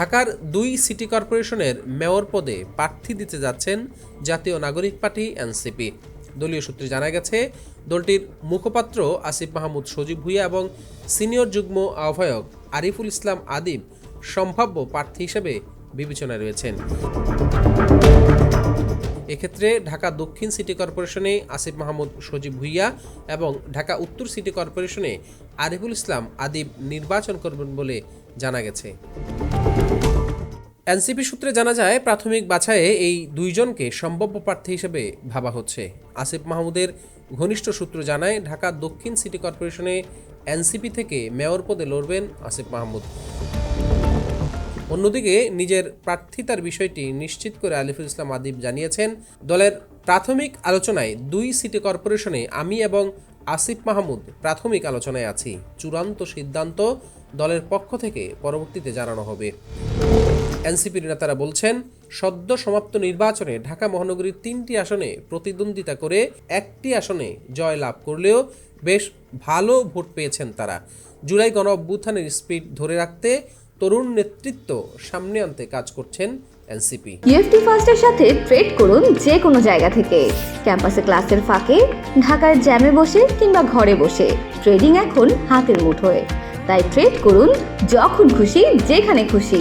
ঢাকার 2 সিটি কর্পোরেশনের মেয়র পদে প্রার্থী দিতে যাচ্ছেন জাতীয় নাগরিক পার্টি এনসিপি। দলীয় সূত্রে জানা গেছে, দলটির মুখপাত্র আসিফ মাহমুদ সজীব ভুঁইয়া এবং সিনিয়র যুগ্ম আহ্বায়ক আরিফুল ইসলাম আদিব সম্ভাব্য প্রার্থী হিসেবে বিবেচনায় রয়েছেন। এক্ষেত্রে ঢাকা দক্ষিণ সিটি কর্পোরেশনে আসিফ মাহমুদ সজীব ভুঁইয়া এবং ঢাকা উত্তর সিটি কর্পোরেশনে আরিফুল ইসলাম আদিব নির্বাচন করবেন বলে জানা গেছে। এনসিপি সূত্রে জানা যায়, প্রাথমিক বাছাইয়ে এই দুইজনকে সম্ভাব্য প্রার্থী হিসেবে ভাবা হচ্ছে। আসিফ মাহমুদের ঘনিষ্ঠ সূত্র জানায়, ঢাকা দক্ষিণ সিটি কর্পোরেশনে এনসিপি থেকে মেয়র পদে লড়বেন আসিফ মাহমুদ। অন্যদিকে নিজের প্রার্থিতার বিষয়টি নিশ্চিত করে আরিফুল ইসলাম আদিব জানিয়েছেন, দলের প্রাথমিক আলোচনায় 2 সিটি কর্পোরেশনে আমি এবং আসিফ মাহমুদ প্রাথমিক আলোচনায় আছি। চূড়ান্ত সিদ্ধান্ত দলের পক্ষ থেকে পরবর্তীতে জানানো হবে। এনসিপির নেতারা বলছেন, সদ্য সমাপ্ত নির্বাচনে ঢাকা মহানগরীর 3টি আসনে প্রতিদ্বন্দ্বিতা করে 1টি আসনে জয় লাভ করলেও বেশ ভালো ভোট পেয়েছেন তারা। জুলাই গণ অভ্যুত্থানের স্পিড ধরে রাখতে তরুণ নেতৃত্ব সামনে আনতে কাজ করছেন এনসিপি। ইউএফটি ফার্স্টের সাথে ট্রেড করুন যে কোনো জায়গা থেকে। ক্যাম্পাসে ক্লাসের ফাঁকে, ঢাকার জ্যামে বসে কিংবা ঘরে বসে, ট্রেডিং এখন হাতের মুঠোয়। তাই ট্রেড করুন যখন খুশি, যেখানে খুশি।